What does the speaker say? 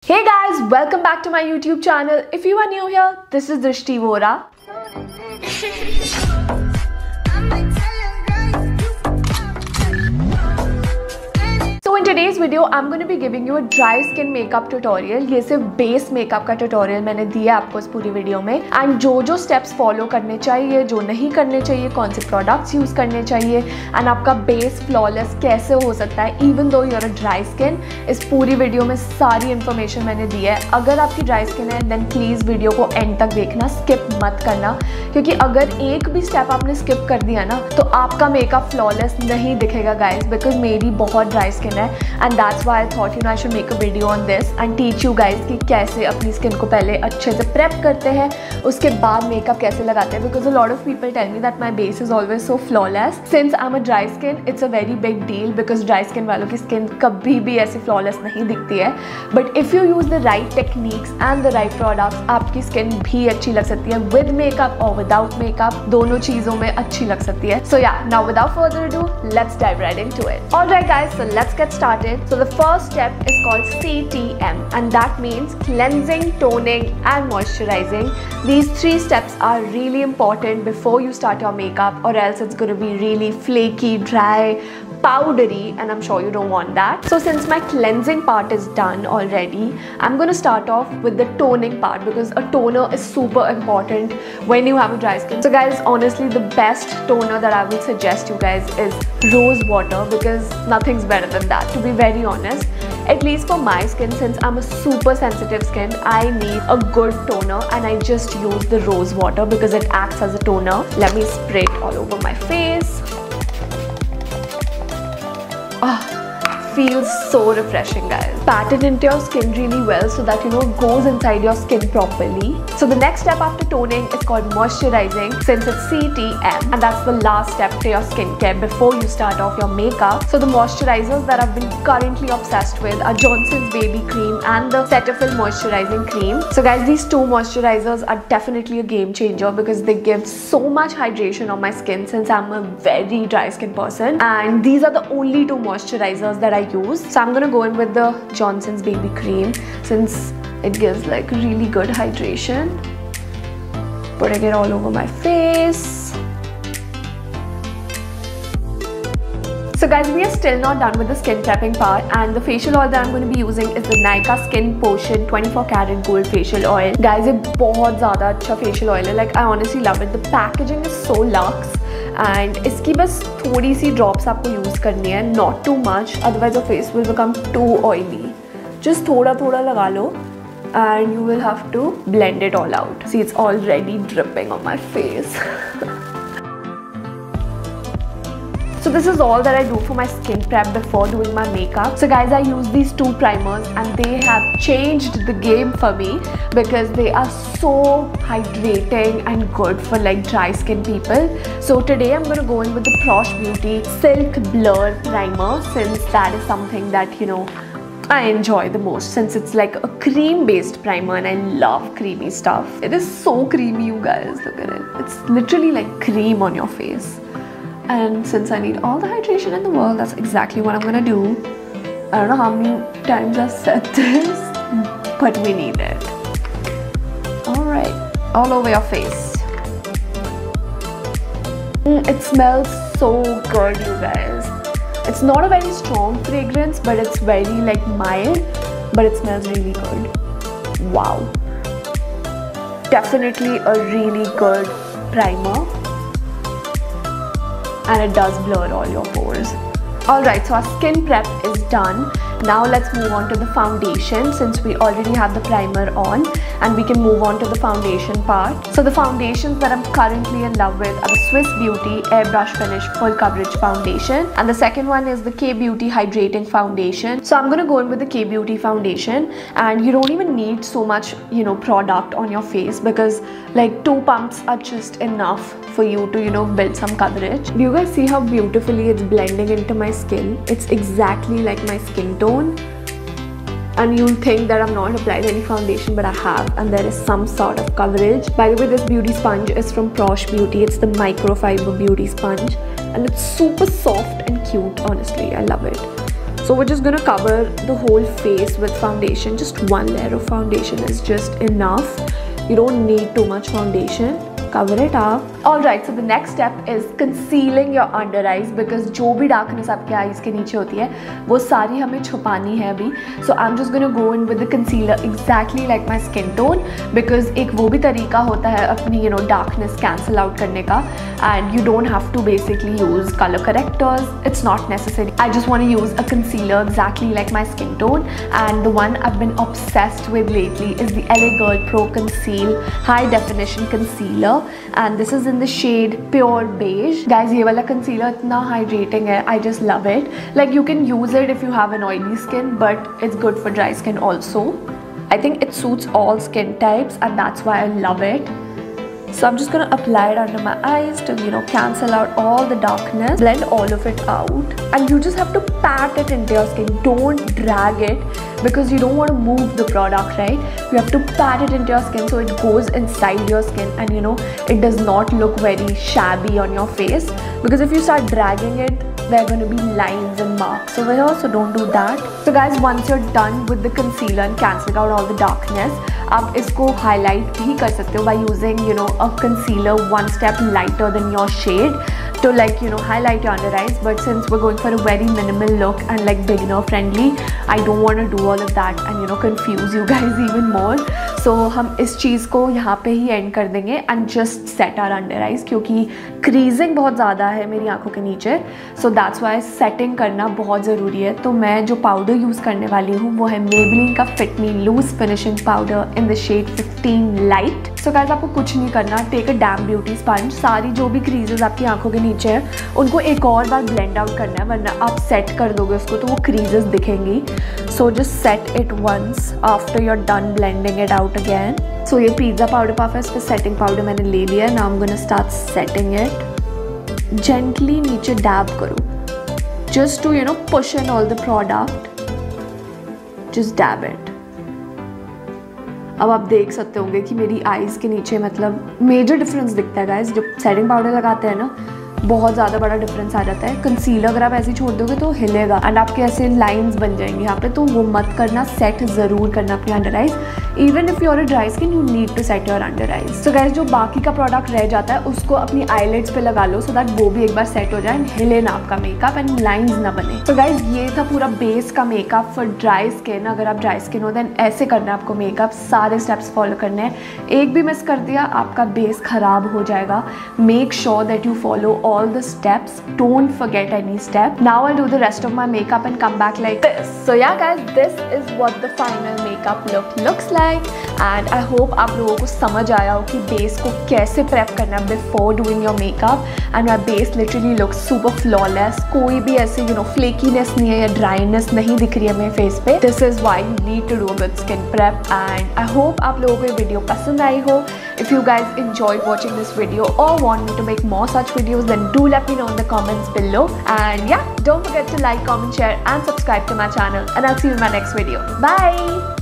Hey guys, welcome back to my YouTube channel. If you are new here, this is Drishti Vora. So in today's video, I'm going to be giving you a dry skin makeup tutorial. ये सिर्फ base makeup का tutorial मैंने दिया आपको इस पूरी video में. And जो स्टेप्स फॉलो करने चाहिए, जो नहीं करने चाहिए, कौन से प्रोडक्ट्स यूज़ करने चाहिए, एंड आपका बेस फ्लॉलेस कैसे हो सकता है even though you're a dry skin. इस पूरी वीडियो में सारी इन्फॉर्मेशन मैंने दी है. अगर आपकी ड्राई स्किन है देन प्लीज़ वीडियो को एंड तक देखना, स्किप मत करना, क्योंकि अगर एक भी स्टेप आपने स्किप कर दिया ना तो आपका मेकअप फ्लॉलेस नहीं दिखेगा गाइज. बिकॉज मेरी बहुत ड्राई स्किन है and that's why I thought I should make a video on this and teach you guys कि कैसे अपनी स्किन को पहले अच्छे से प्रेप करते हैं, उसके बाद मेकअप कैसे लगाते हैं. Because a lot of people tell me that my base is always so flawless. Since I am a dry skin it's a very big deal, because dry skin वालों की स्किन कभी भी ऐसी फ्लॉलेस नहीं दिखती है. But if you use the right techniques and the right products, आपकी skin भी अच्छी लग सकती है विद मेकअप और विदाउट मेकअप, दोनों चीज़ों में अच्छी लग सकती है. सो या, now without further ado, let's dive right into it. Alright guys, so let's get started. So the first step is called CTM, and that means cleansing, toning and moisturizing. These three steps are really important before you start your makeup, or else it's going to be really flaky, dry, powdery, and I'm sure you don't want that. So since my cleansing part is done already, I'm going to start off with the toning part, because a toner is super important when you have a dry skin. So guys, honestly the best toner that I will suggest you guys is rose water, because nothing's better than that, to be very honest. At least for my skin, since I'm a super sensitive skin, I need a good toner, and I just use the rose water because it acts as a toner. Let me spray it all over my face. Feels so refreshing guys. Pat it into your skin really well so that it goes inside your skin properly. So the next step after toning is called moisturizing, since it's CTM, and that's the last step to your skincare before you start off your makeup. So the moisturizers that I've been currently obsessed with are Johnson's Baby Cream and the Cetaphil Moisturizing Cream. So guys, these two moisturizers are definitely a game changer because they give so much hydration on my skin, since I'm a very dry skin person, and these are the only two moisturizers that I use. So I'm gonna go in with the Johnson's Baby Cream, since it gives like really good hydration. Putting it all over my face. So guys, we are still not done with the skin prepping part, and the facial oil that I'm going to be using is the Nykaa Skin Potion 24 karat gold facial oil. Guys, ये बहुत ज़्यादा अच्छा facial oil है. Like I honestly love it. The packaging is so luxe. And इसकी बस थोड़ी सी drops आपको use करनी है, not too much, otherwise your face will become too oily. Just थोड़ा थोड़ा लगा लो and you will have to blend it all out. See, it's already dripping on my face. So this is all that I do for my skin prep before doing my makeup. So guys, I use these two primers and they have changed the game for me, because they are so hydrating and good for like dry skin people. So today I'm going to go in with the Prosh Beauty Silk Blur Primer, since that is something that I enjoy the most, since it's like a cream based primer and I love creamy stuff. It is so creamy, you guys, look at it. It's literally like cream on your face. And since I need all the hydration in the world, that's exactly what I'm gonna do. I don't know how many times I've said this, but we need it. Alright, all over your face. It smells so good, you guys. It's not a very strong fragrance, but it's very like mild, but it smells really good. Wow. Definitely a really good primer. And it does blur all your pores. Alright, so our skin prep is done. Now let's move on to the foundation, since we already have the primer on, and we can move on to the foundation part. So the foundations that I'm currently in love with are the Swiss Beauty Airbrush Finish Full Coverage Foundation, and the second one is the K Beauty Hydrating Foundation. So I'm gonna go in with the K Beauty Foundation, and you don't even need so much product on your face, because like 2 pumps are just enough for you to build some coverage. Do you guys see how beautifully it's blending into my skin? It's exactly like my skin tone. And you'll think that I've not applied any foundation, but I have, and there is some sort of coverage. By the way, this beauty sponge is from Prosh Beauty. It's the microfiber beauty sponge, and it's super soft and cute. Honestly, I love it. So we're just gonna cover the whole face with foundation. Just one layer of foundation is just enough. You don't need too much foundation. Cover it up. Alright, so the next step is concealing your under eyes because जो भी darkness आपके eyes के नीचे होती है वो सारी हमें छुपानी है अभी. So I'm just gonna go in with the concealer exactly like my skin tone because एक वो भी तरीका होता है अपनी darkness cancel out करने का, and you don't have to basically use color correctors. It's not necessary. I just want to use a concealer exactly like my skin tone, and the one I've been obsessed with lately is the LA Girl Pro Conceal High Definition Concealer, and this is in the shade Pure Beige. Guys, ये वाला concealer इतना hydrating है. I just love it. Like you can use it if you have an oily skin, but it's good for dry skin also. I think it suits all skin types, and that's why I love it. So I'm just gonna apply it under my eyes to cancel out all the darkness, blend all of it out, and you just have to pat it into your skin. Don't drag it because you don't want to move the product, right? You have to pat it into your skin so it goes inside your skin, and it does not look very shabby on your face, because if you start dragging it, there are going to be lines and marks over here, so don't do that. So guys, once you're done with the concealer and cancelling out all the darkness, आप इसको highlight भी कर सकते हो by using a concealer one step lighter than your shade to highlight your under eyes. But since we're going for a very minimal look and like beginner friendly, I don't want to do all of that and confuse you guys even more. So हम इस चीज़ को यहाँ पे ही end कर देंगे and just set our under eyes, क्योंकि creasing बहुत ज़्यादा है मेरी आँखों के नीचे. So that's why setting करना बहुत ज़रूरी है. तो मैं जो पाउडर यूज़ करने वाली हूँ वो है Maybelline का Fit Me Loose Finishing Powder in the shade 15 Light. So guys, आपको कुछ नहीं करना. Take a damn beauty sponge. सारी जो भी creases आपकी आँखों के नीचे हैं उनको एक और बार blend out करना है, वरना आप set कर दोगे उसको तो वो creases दिखेंगी. So just set it once after you're done blending it out again. So ये pizza powder puff है, इस पे setting powder मैंने ले लिया है. Now I'm gonna start setting it. Gently नीचे dab करो, just to push in all the product. Just dab it. अब आप देख सकते होंगे कि मेरी आईज के नीचे मतलब मेजर डिफरेंस दिखता है गाइस. जब सेटिंग पाउडर लगाते हैं ना बहुत ज़्यादा बड़ा डिफरेंस आ जाता है. कंसीलर अगर आप ऐसे ही छोड़ दोगे तो हिलेगा एंड आपके ऐसे लाइंस बन जाएंगे यहाँ पे, तो वो मत करना. सेट ज़रूर करना अपनी under eyes. Even if you are a dry skin you need to set your under eyes. So guys, जो बाकी का प्रोडक्ट रह जाता है उसको अपनी आईलिड्स पे लगा लो, सो दैट वो भी एक बार सेट हो जाए एंड हिले ना आपका मेकअप एंड लाइंस ना बने. तो गाइस, ये था पूरा बेस का मेकअप फॉर ड्राई स्किन. अगर आप ड्राई स्किन हो देन ऐसे करना है आपको मेकअप. सारे स्टेप्स फॉलो करने हैं. एक भी मिस कर दिया आपका बेस खराब हो जाएगा. Make sure that you follow all the steps. Don't forget any step. Now I'll do the rest of my makeup and come back like this. So yeah guys, this is what the final makeup look looks like, and I hope आप लोगों को समझ आया हो कि base को कैसे prep करना है before doing your makeup. And my base literally looks super flawless. कोई भी ऐसे flakiness नहीं है या dryness नहीं दिख रही है मेरे face पे. This is why you need to do a good skin prep, and I hope आप लोगों को ये वीडियो पसंद आई हो. If you guys enjoyed watching this video or want me to make more such videos, then do let me know in the comments below. And yeah, don't forget to like, comment, share and subscribe to my channel, and I'll see you in my next video. Bye!